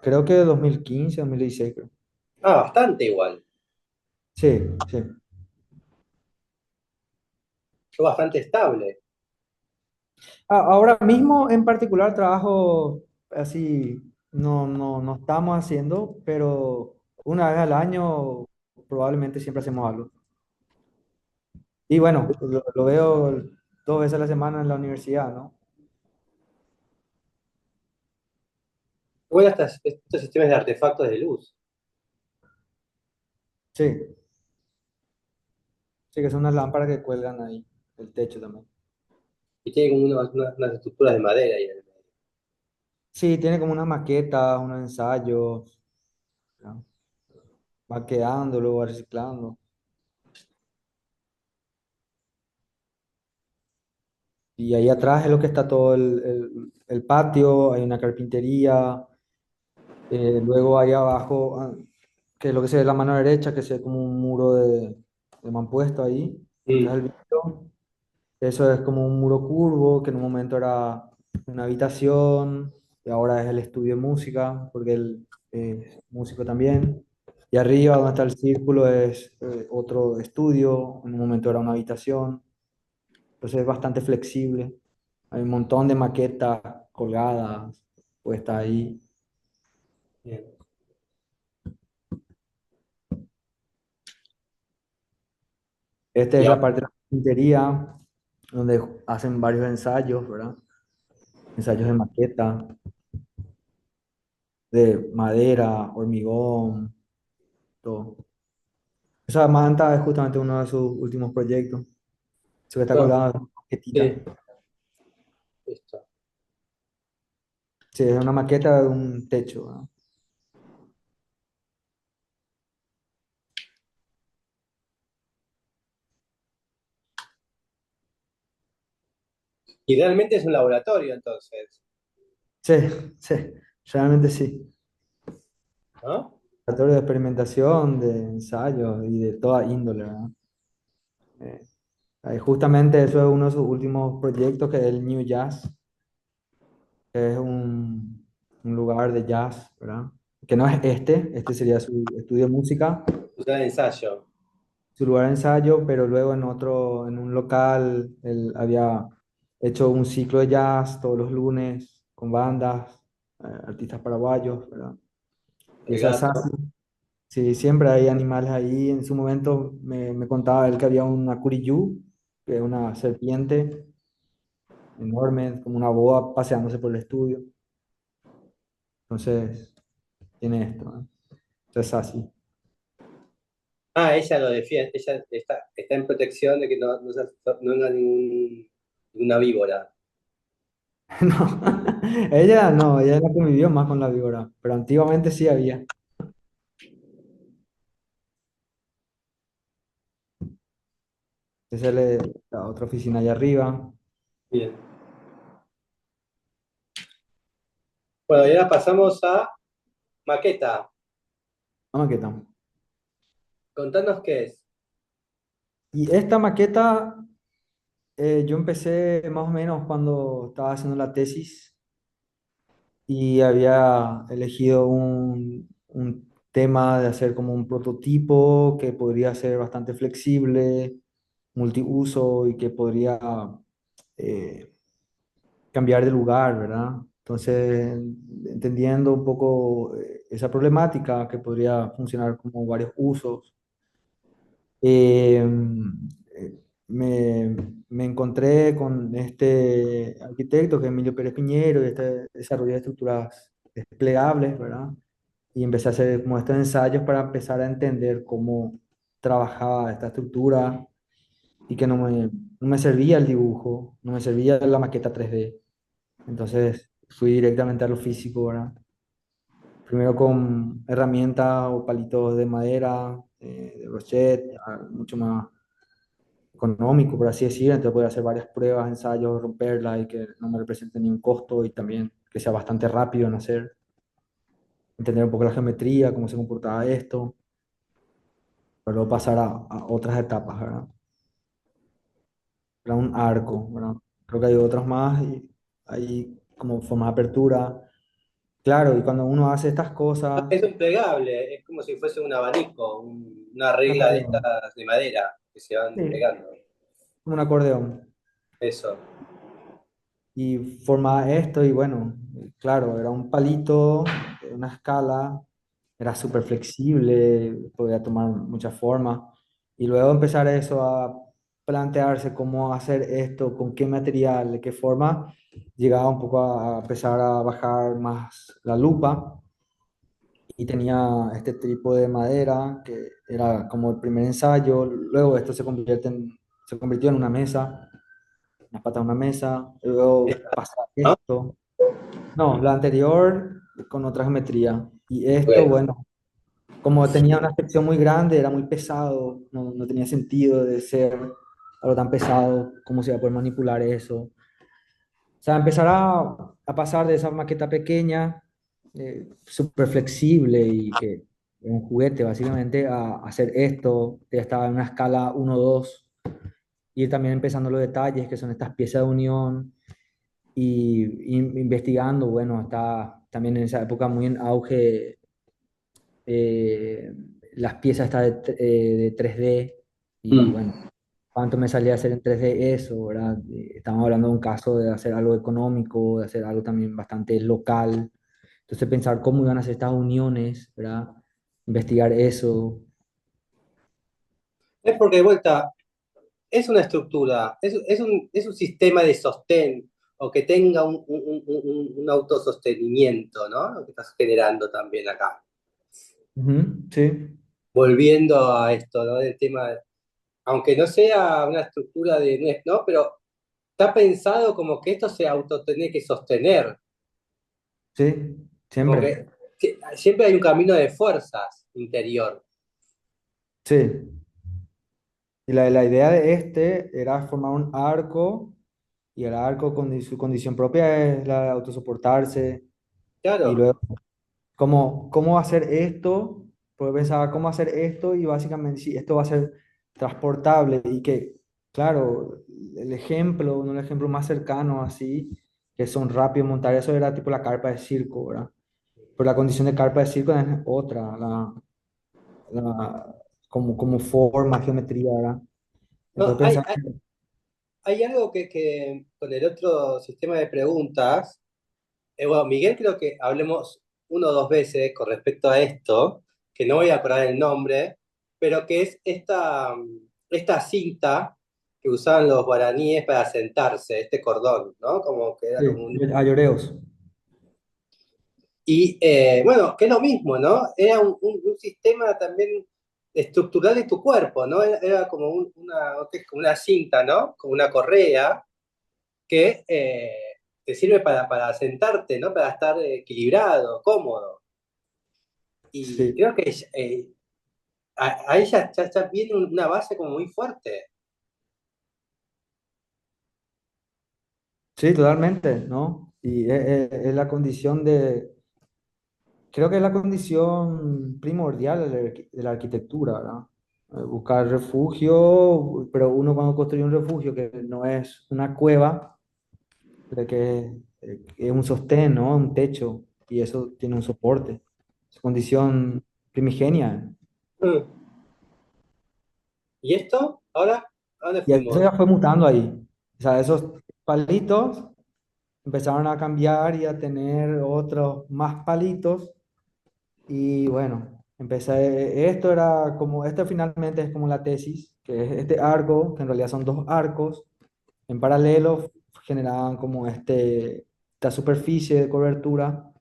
Creo que 2015, 2016, creo. Ah, bastante igual. Sí, sí. Fue bastante estable. Ahora mismo en particular trabajo así, no estamos haciendo, pero una vez al año probablemente siempre hacemos algo. Y bueno, lo veo 2 veces a la semana en la universidad, ¿no? Bueno, estos sistemas de artefactos de luz. Sí, sí, que son unas lámparas que cuelgan ahí, el techo también. Y tiene como unas estructuras de madera ahí. Sí, tiene como unas maquetas, unos ensayos, ¿no? Va quedando, luego va reciclando. Y ahí atrás es lo que está todo el patio, hay una carpintería, luego ahí abajo, que es lo que se ve la mano derecha, que se ve como un muro de mampuesto ahí, Mm. detrás del vidrio. Eso es como un muro curvo, que en un momento era una habitación. y ahora es el estudio de música, porque él es músico también. Y arriba, donde está el círculo, es otro estudio, en un momento era una habitación, entonces es bastante flexible. Hay un montón de maquetas colgadas, puestas ahí. Bien. Esta Y es la ahora, parte de la carpintería, donde hacen varios ensayos, ¿verdad? Ensayos de maqueta, de madera, hormigón, todo. Esa manta es justamente uno de sus últimos proyectos. Eso que está no, colgado, es una maquetita. sí, listo. Sí, es una maqueta de un techo, ¿verdad? Y realmente es un laboratorio, entonces, Sí, sí, realmente sí. ¿no? Laboratorio de experimentación, de ensayos y de toda índole, ¿verdad? Eh, Justamente eso es uno de sus últimos proyectos, que es el New Jazz, que es un lugar de jazz, ¿verdad? Que no es este sería su estudio de música, Usar el ensayo. su lugar de ensayo, pero luego en otro, en un local, él había hecho un ciclo de jazz todos los lunes con bandas, artistas paraguayos, ¿verdad? Y El esa es gato. así. Sí, siempre hay animales ahí. En su momento me contaba él que había una curiyú, que es una serpiente enorme, como una boa paseándose por el estudio. Entonces, tiene esto, ¿no? Entonces, es así. Ah, ella lo defiende, ella está en protección de que no haya ninguna víbora. No, ella no, ella no convivió más con la víbora, pero antiguamente sí había. Esa es la otra oficina allá arriba. Bien. Bueno, y ahora pasamos a maqueta. La maqueta. Contanos qué es. Y esta maqueta, yo empecé más o menos cuando estaba haciendo la tesis y había elegido un tema de hacer como un prototipo que podría ser bastante flexible, multiuso y que podría eh, cambiar de lugar, ¿verdad? Entonces, entendiendo un poco esa problemática que podría funcionar como varios usos, eh, me, me encontré con este arquitecto que es Emilio Pérez Piñero y este desarrollo de estructuras desplegables, ¿verdad? Y empecé a hacer como estos ensayos para empezar a entender cómo trabajaba esta estructura y que no me servía el dibujo, no me servía la maqueta 3D. Entonces fui directamente a lo físico, ¿verdad? Primero con herramientas o palitos de madera, de brochet, mucho más económico, por así decir. Entonces podía hacer varias pruebas, ensayos, romperla y que no me represente ningún costo y también que sea bastante rápido en hacer, entender un poco la geometría, cómo se comportaba esto, para luego pasar a otras etapas, ¿verdad? Era un arco, ¿verdad? Creo que hay otros más y hay como formas de apertura. Claro, y cuando uno hace estas Ah, cosas, es un plegable, es como si fuese un abanico, una un regla de acordeón, estas de madera que se van sí, pegando. como un acordeón. Eso. Y formaba esto y bueno, claro, era un palito, una escala, era súper flexible, podía tomar muchas formas. Y luego empezar eso a plantearse cómo hacer esto, con qué material, de qué forma, llegaba un poco a empezar a bajar más la lupa y tenía este tipo de madera que era como el primer ensayo. Luego esto se convirtió en una mesa, una pata de una mesa. Luego pasa ¿No? esto. No, la anterior con otra geometría. Y esto, Bueno, bueno, como tenía una sección muy grande, era muy pesado, no tenía sentido de ser algo tan pesado, cómo se iba a poder manipular eso. O sea, empezar a pasar de esa maqueta pequeña, súper flexible y que es un juguete básicamente, a hacer esto, que ya estaba en una escala 1-2, y ir también empezando los detalles, que son estas piezas de unión, investigando, bueno, está también en esa época muy en auge eh, las piezas estas de 3D y Mm. bueno, cuánto me salía hacer en 3D eso, ¿verdad? Estamos hablando de un caso de hacer algo económico, de hacer algo también bastante local. Entonces pensar cómo iban a hacer estas uniones, ¿verdad? Investigar eso. Es porque de vuelta, es una estructura, es un sistema de sostén o que tenga un autosostenimiento, ¿no? Lo que estás generando también acá. Ujú, sí, Volviendo a esto, ¿no? Del tema, aunque no sea una estructura de, ¿no? Pero está pensado como que esto se auto tiene que sostener, sí, como siempre. que siempre hay un camino de fuerzas interior. Sí. Y la idea de este era formar un arco y el arco con su condición propia es la de autosoportarse y Claro. luego cómo hacer esto, pues pensaba cómo hacer esto y básicamente si esto va a ser transportable y que, claro, el ejemplo, uno de los ejemplos más cercanos así, que son rápidos de montar, eso era tipo la carpa de circo, ¿verdad? Pero la condición de carpa de circo es otra, la, como forma, geometría, ¿verdad? No, Entonces pensaba, hay algo que con el otro sistema de preguntas, bueno, Miguel creo que hablemos uno o dos veces con respecto a esto, que no voy a acordar el nombre, pero que es esta cinta que usaban los guaraníes para sentarse, este cordón, ¿no? Como que era como sí, un... a lloreos. Y bueno, que es lo mismo, ¿no? Era un sistema también estructural de tu cuerpo, ¿no? Era como como una cinta, ¿no? Como una correa que te sirve para sentarte, ¿no? Para estar equilibrado, cómodo. Y Sí, creo que ahí ya viene una base como muy fuerte. sí, totalmente, ¿no? Y es la condición de, creo que es la condición primordial de la arquitectura, ¿verdad? Buscar refugio, pero uno cuando construye un refugio que no es una cueva, de que es un sostén, ¿no? Un techo, y eso tiene un soporte. Es condición primigenia. Mm. ¿Y esto? ¿Ahora? ¿A dónde Y eso fuimos? ya fue mutando ahí. O sea, esos palitos empezaron a cambiar y a tener otros más palitos. Y bueno, esto era como, esto finalmente es como la tesis, que es este arco, que en realidad son dos arcos, en paralelo generaban como esta superficie de cobertura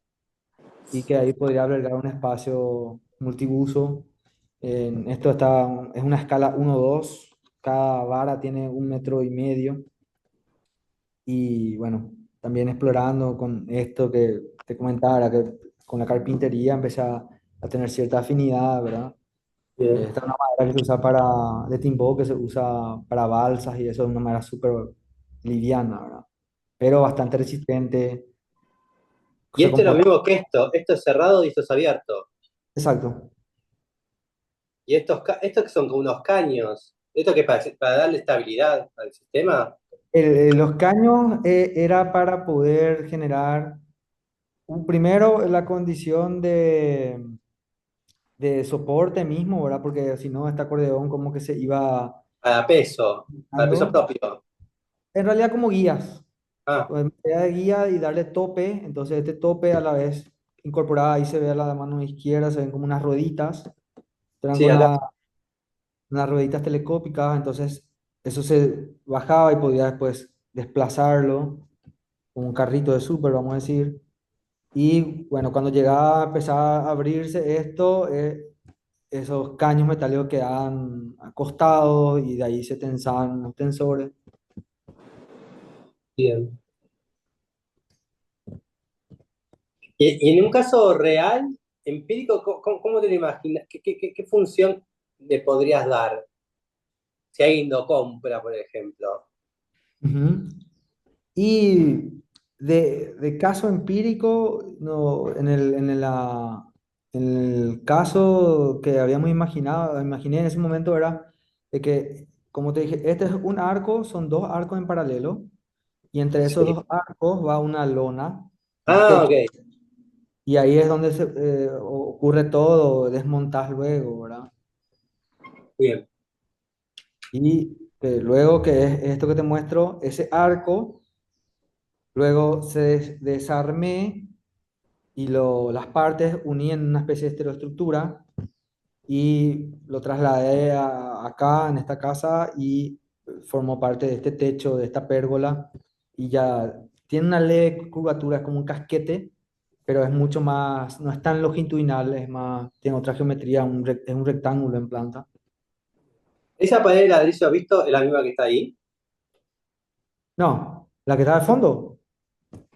y que ahí podría albergar un espacio multiuso. Esto es una escala 1-2, cada vara tiene 1,5 metros. Y bueno, también explorando con esto que te comentaba, que con la carpintería empecé a tener cierta afinidad, ¿verdad? Bien. Esta es una madera que se usa de timbó, que se usa para balsas y eso es una madera súper liviana, ¿verdad? Pero bastante resistente, Y se esto es lo comporta. mismo que esto es cerrado y esto es abierto. Exacto. Y estos que son como unos caños, esto que para darle estabilidad al sistema, Los caños era para poder generar, primero, la condición de soporte mismo, ¿verdad? Porque si no, este acordeón como que se iba para peso dando, propio. en realidad como guías, Ah, pues era de guía y darle tope, entonces este tope a la vez incorporada, ahí se ve a la mano izquierda, se ven como unas rueditas, eran sí, con acá. unas rueditas telescópicas, entonces eso se bajaba y podía después desplazarlo, como un carrito de súper, vamos a decir. Y bueno, cuando llegaba, empezaba a abrirse esto, esos caños metálicos quedaban acostados y de ahí se tensaban los tensores. Bien. Y en un caso real, empírico, ¿cómo te lo imaginas? ¿Qué función le podrías dar si alguien lo compra, por ejemplo? Ujú. Y de caso empírico, no, en el caso que habíamos imaginado, imaginé en ese momento era de que, como te dije, este es un arco, son dos arcos en paralelo, y entre esos Sí. dos arcos va una lona, un Ah, techo, ok, y ahí es donde ocurre todo, desmontas luego, ¿verdad? bien. Y luego que es esto que te muestro, ese arco, luego se desarmé y las partes uní en una especie de estereoestructura y lo trasladé acá, en esta casa, y formó parte de este techo, de esta pérgola, y ya tiene una leve curvatura, es como un casquete, pero es mucho más, no es tan longitudinal, es más, tiene otra geometría, es un rectángulo en planta. ¿Esa pared de ladrillo visto es la misma que está ahí? No, la que está al fondo.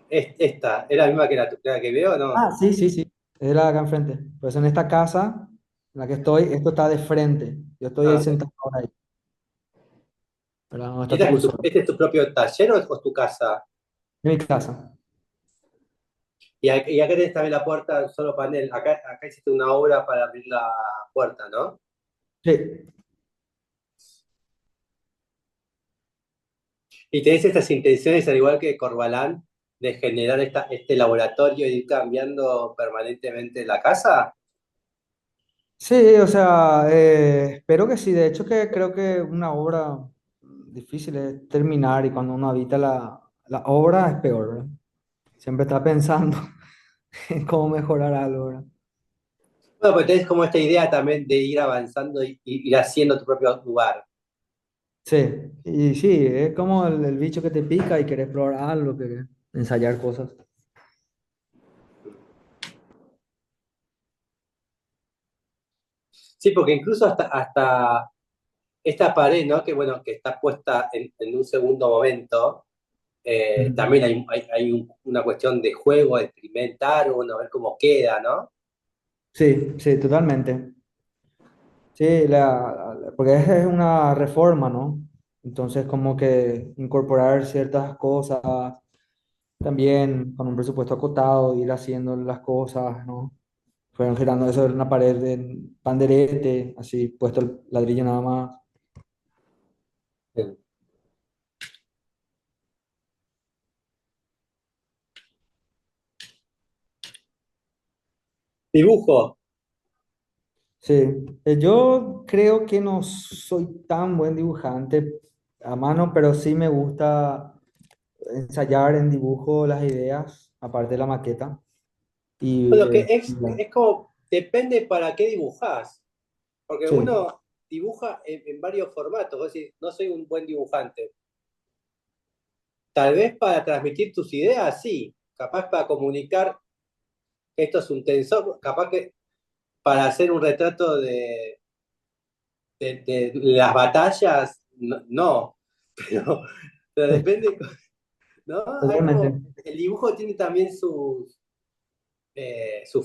Esta, ¿es la misma que la que veo o no? Ah, sí, sí, sí, es la de acá enfrente. Pues en esta casa en la que estoy, esto está de frente. Yo estoy ahí Ah, ok. sentado ahora ahí, ¿verdad? ¿Dónde ¿Y está tu cursor? este es tu propio taller o es tu casa? En mi casa. Y acá tenés también la puerta de un solo panel. Acá hiciste una obra para abrir la puerta, ¿no? Sí, Y tenés estas intenciones, al igual que Corbalán, de generar este laboratorio y ir cambiando permanentemente la casa. sí, o sea, espero que sí. De hecho, que creo que una obra difícil es terminar y cuando uno habita la obra es peor, ¿verdad? Siempre está pensando en cómo mejorar algo, ¿verdad? Bueno, pues tenés como esta idea también de ir avanzando y ir haciendo tu propio lugar. Sí, y sí, es como el bicho que te pica y querés probar algo, querés ensayar cosas. Sí, porque incluso hasta esta pared, ¿no? Que bueno, que está puesta en un segundo momento, Ujú. también hay una cuestión de juego, de experimentar, uno, a ver cómo queda, ¿no? Sí, sí, totalmente. Sí, porque es una reforma, ¿no? Entonces, como que incorporar ciertas cosas, también con un presupuesto acotado, ir haciendo las cosas, ¿no? Fueron girando eso en una pared de panderete, así, puesto el ladrillo nada más. Dibujo. Sí, yo creo que no soy tan buen dibujante a mano, pero sí me gusta ensayar en dibujo las ideas, aparte de la maqueta. Y Bueno, que es como, depende para qué dibujás, porque sí, uno dibuja en varios formatos, vos decís, no soy un buen dibujante. Tal vez para transmitir tus ideas, sí, capaz para comunicar que esto es un tensor, capaz que para hacer un retrato de las batallas, no, no. pero, pero depende, ¿no? Hay como, totalmente. el dibujo tiene también sus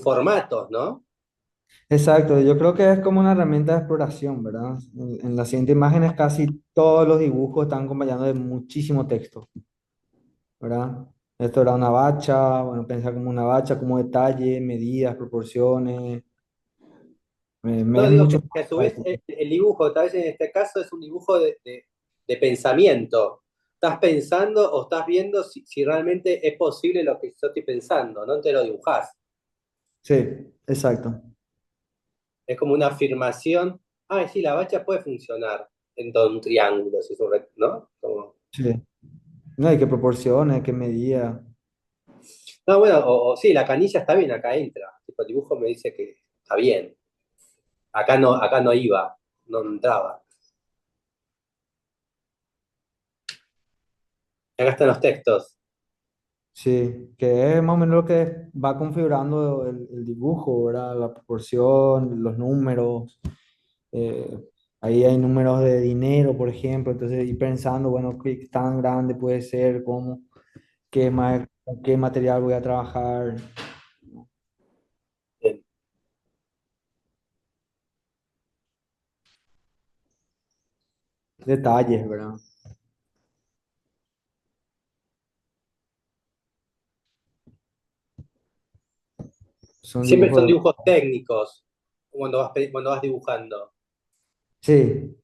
formatos, ¿no? Exacto, yo creo que es como una herramienta de exploración, ¿verdad? En las siguientes imágenes casi todos los dibujos están acompañados de muchísimo texto, ¿verdad? Esto era una bacha, bueno, pensar como una bacha, como detalle, medidas, proporciones, me No, es digo mucho que a su más vez el dibujo, tal vez en este caso, es un dibujo de pensamiento. Estás pensando o estás viendo si realmente es posible lo que yo estoy pensando, no te lo dibujás. sí, exacto. Es como una afirmación. Ah, sí, la bacha puede funcionar en todo un triángulo, si es un ¿no? Sí. No, y qué proporciones, qué medida. No, bueno, o sí, la canilla está bien, acá entra. Tipo, el dibujo me dice que está bien. Acá no iba, no entraba. Acá están los textos. Sí, que es más o menos lo que va configurando el dibujo, ¿verdad? La proporción, los números. eh, Ahí hay números de dinero, por ejemplo, entonces ir pensando, bueno, qué tan grande puede ser, cómo, con qué material voy a trabajar, Bien. detalles, ¿verdad? Son Siempre son dibujos, dibujos técnicos cuando vas dibujando. sí,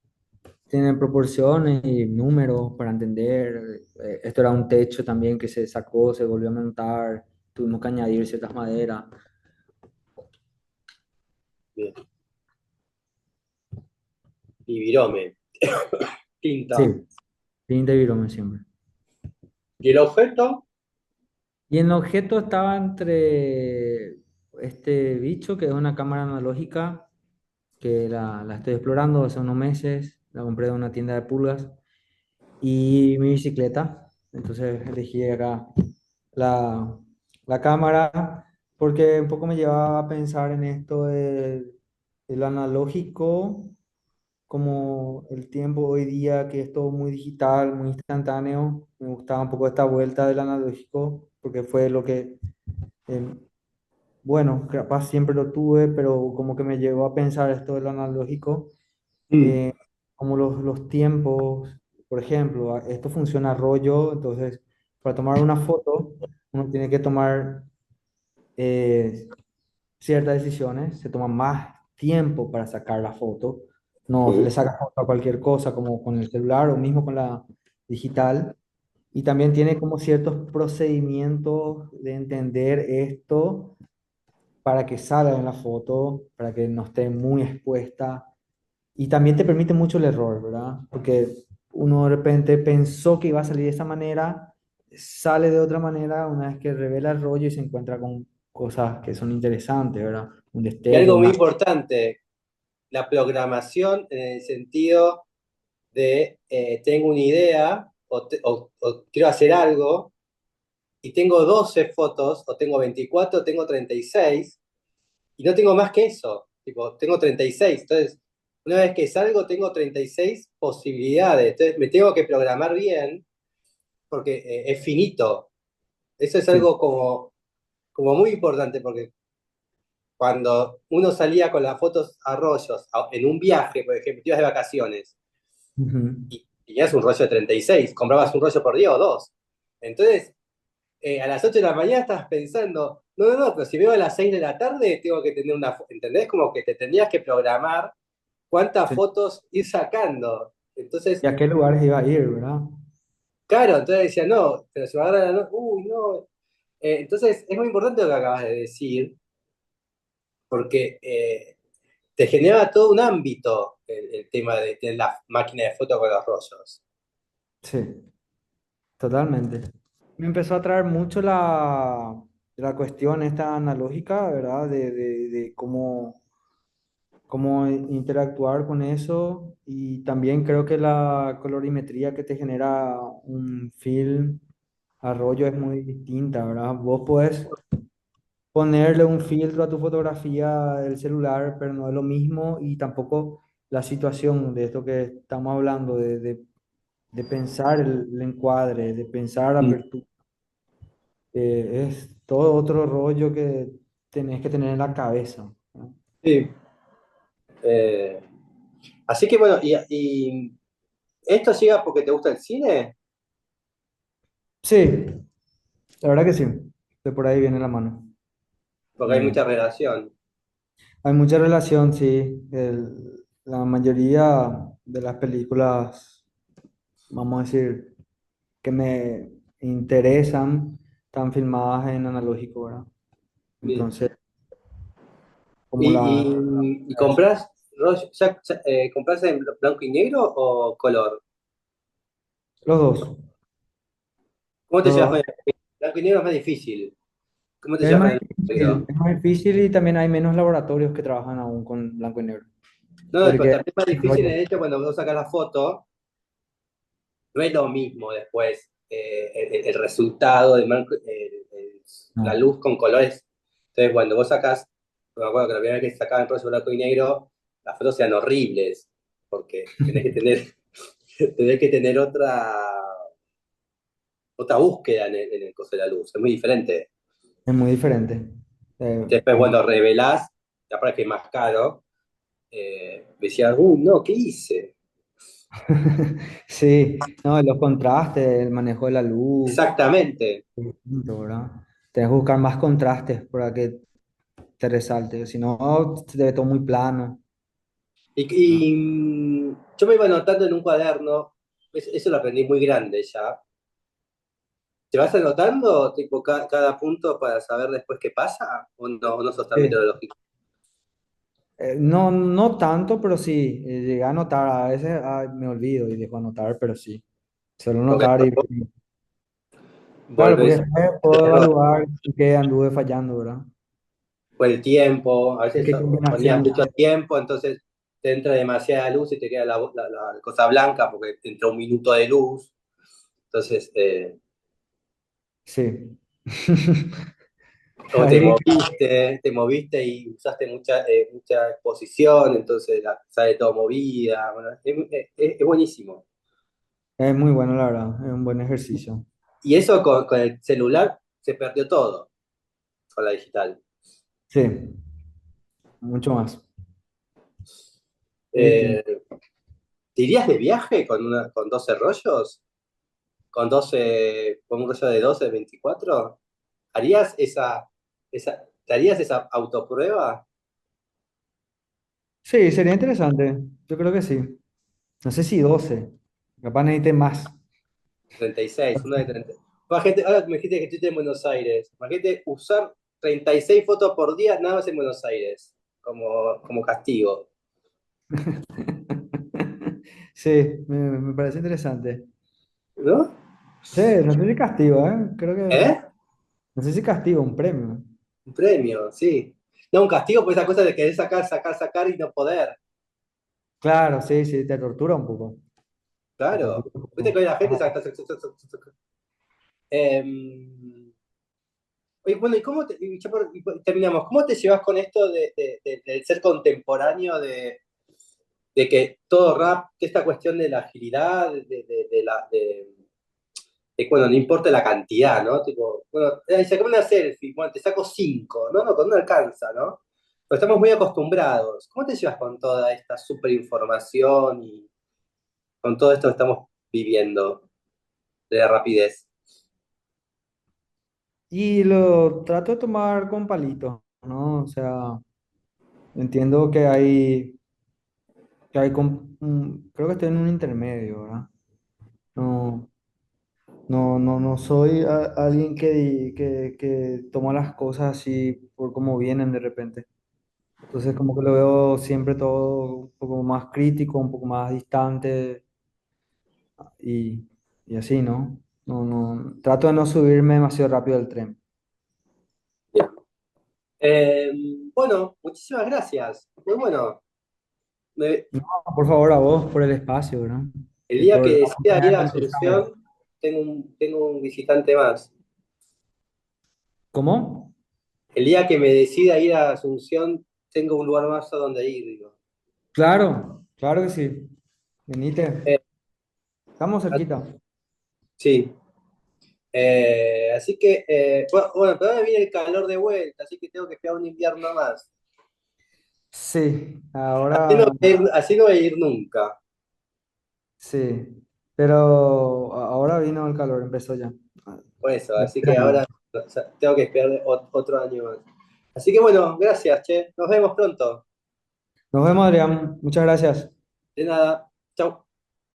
tiene proporciones y números para entender. Esto era un techo también que se sacó, se volvió a montar, tuvimos que añadir ciertas maderas. Bien. Y virome, Sí, tinta. fin de virome siempre. ¿Y el objeto? Y en el objeto estaba entre este bicho, que es una cámara analógica, que la estoy explorando hace unos meses, la compré de una tienda de pulgas, y mi bicicleta. Entonces elegí acá la, la cámara porque un poco me llevaba a pensar en esto de lo analógico, como el tiempo hoy día que es todo muy digital, muy instantáneo. Me gustaba un poco esta vuelta del analógico porque fue lo que, eh, bueno, capaz siempre lo tuve, pero como que me llevó a pensar esto de lo analógico, Mm. eh, como los tiempos. Por ejemplo, esto funciona a rollo, entonces para tomar una foto uno tiene que tomar ciertas decisiones, se toma más tiempo para sacar la foto, no se le Mm. saca foto a cualquier cosa como con el celular o mismo con la digital, y también tiene como ciertos procedimientos de entender esto para que salga en la foto, para que no esté muy expuesta. Y también te permite mucho el error, ¿verdad? Porque uno de repente pensó que iba a salir de esa manera, sale de otra manera una vez que revela el rollo y se encuentra con cosas que son interesantes, ¿verdad? Un Y destello, algo muy una... importante, la programación en el sentido de tengo una idea o quiero hacer algo y tengo 12 fotos o tengo 24 o tengo 36 y no tengo más que eso. Tipo, tengo 36. Entonces, una vez que salgo, tengo 36 posibilidades. Entonces, me tengo que programar bien porque es finito. Eso es Sí. algo como muy importante porque cuando uno salía con las fotos a rollos en un viaje, por ejemplo, te ibas de vacaciones Ujú. y tenías un rollo de 36, comprabas un rollo por día o dos. Entonces, a las 8 de la mañana estabas pensando, no, no, no, pero si veo a las 6 de la tarde, tengo que tener una, ¿entendés? Como que te tenías que programar cuántas Sí. fotos ir sacando. Entonces, ¿Y a qué lugares iba a ir, verdad? claro, entonces decía, no, pero se va a agarrar la noche, uy, no. Entonces, es muy importante lo que acabas de decir, porque te genera todo un ámbito el tema de la máquina de fotos con los rollos. Sí, totalmente. Me empezó a atraer mucho la cuestión esta analógica, ¿verdad? De cómo interactuar con eso, y también creo que la colorimetría que te genera un film a rollo es muy distinta, ¿verdad? Vos puedes ponerle un filtro a tu fotografía del celular, pero no es lo mismo, y tampoco la situación de esto que estamos hablando, de pensar el encuadre, de pensar la Mm. apertura. Es todo otro rollo que tenés que tener en la cabeza, ¿no? Sí. Eh, Así que bueno, y esto llega porque te gusta el cine, Sí, la verdad que sí, de por ahí viene la mano. porque hay Eh, mucha relación. Hay mucha relación, sí. La mayoría de las películas, vamos a decir, que me interesan, están filmadas en analógico, ¿verdad? Sí. Entonces, como ¿Y, la... y compras, compras en blanco y negro o color? Los dos, ¿Cómo te los llevas dos. con el blanco y negro? Es más difícil. ¿Cómo te Es llevas con más el difícil, negro? es más difícil, y también hay menos laboratorios que trabajan aún con blanco y negro. No, pero Porque también es más difícil rollo. de hecho cuando vos sacas la foto, no es lo mismo después el resultado de la No, luz con colores. Entonces, cuando vos sacás, me acuerdo que la primera vez que sacaba el rollo blanco y negro, las fotos eran horribles, porque tenés que tener otra búsqueda en el coso de la luz, es muy diferente. es muy diferente. Después, cuando revelás, la verdad que es más caro, decías, no, ¿qué hice? Sí, no, los contrastes, el manejo de la luz, Exactamente. distinto, ¿verdad? Tienes que buscar más contrastes para que te resalte, si no, se te ve todo muy plano. Yo me iba anotando en un cuaderno, eso lo aprendí muy grande ya. ¿Te vas anotando tipo cada punto para saber después qué pasa? O no sos tan Sí. meteorológico? No, no tanto, pero sí, llegué a anotar, a veces me olvido y dejo anotar, pero sí, suelo Porque anotar y claro, porque volvés después de puedo error. evaluar en qué anduve fallando, ¿verdad? O el tiempo, a En veces qué ponías combinación mucho usé. tiempo, entonces te entra demasiada luz y te queda la cosa blanca porque entra un minuto de luz. Entonces, Sí. o Ahí, te moviste y usaste mucha exposición, entonces sale todo movida. Bueno, es buenísimo. es muy bueno, la verdad, es un buen ejercicio. Y eso con el celular se perdió todo, con la digital. Sí, mucho más. Qué distinto. Eh, ¿Te irías de viaje con 12 rollos? ¿Con un rollo de 12 24? ¿Harías te harías esa autoprueba? Sí, sería interesante. Yo creo que sí. No sé si 12. Capaz necesite más. 36, una de 30. Imagínate, ahora me dijiste que estuviste en Buenos Aires. Imagínate usar 36 fotos por día nada más en Buenos Aires, como castigo. Sí, me parece interesante. ¿No? Sí, no sé si castigo, ¿eh? Creo que, ¿Eh? no sé si castigo, un premio. Un premio, sí. No, un castigo por esa cosa de querer sacar, sacar, sacar y no poder. Claro, sí, sí, te tortura un poco. Te tortura Claro. un Viste que poco. hoy la gente Ajá. saca, saca, saca, saca, saca. Oye, bueno, y terminamos, ¿cómo te llevas con esto del ser contemporáneo, de que todo rap, que esta cuestión de la agilidad, bueno, no importa la cantidad, ¿no? Tipo, bueno, sacame una selfie, bueno, te saco cinco, ¿no? No, no alcanza, ¿no? Pero estamos muy acostumbrados. ¿Cómo te llevas con toda esta superinformación y con todo esto que estamos viviendo de la rapidez? Y lo trato de tomar con palitos, ¿no? O sea, entiendo creo que estoy en un intermedio, ¿verdad? No, no soy alguien que toma las cosas así por como vienen de repente. Entonces como que lo veo siempre todo un poco más crítico, un poco más distante y, y así, ¿no? Trato de no subirme demasiado rápido al tren. Bien. Bueno, muchísimas gracias. Muy bueno. Me- No, por favor, a vos por el espacio, ¿verdad? el Y día por que la decida oportunidad ir de a conversar. Asunción, tengo un visitante más. ¿Cómo? El día que me decida ir a Asunción, tengo un lugar más a donde ir, digo. Claro, claro que sí. Venite, Eh, estamos cerquita. sí. Así que, bueno, pero ahora viene el calor de vuelta, así que tengo que esperar un invierno más. Sí, Así no ahora voy a ir, así no voy a ir nunca. sí, pero ahora vino el calor, empezó ya. Por eso, Ya así que terminó. ahora o sea, tengo que esperar otro año más. Así que bueno, gracias, che. Nos vemos pronto. Nos vemos, Adrián. Muchas gracias. De nada. Chau.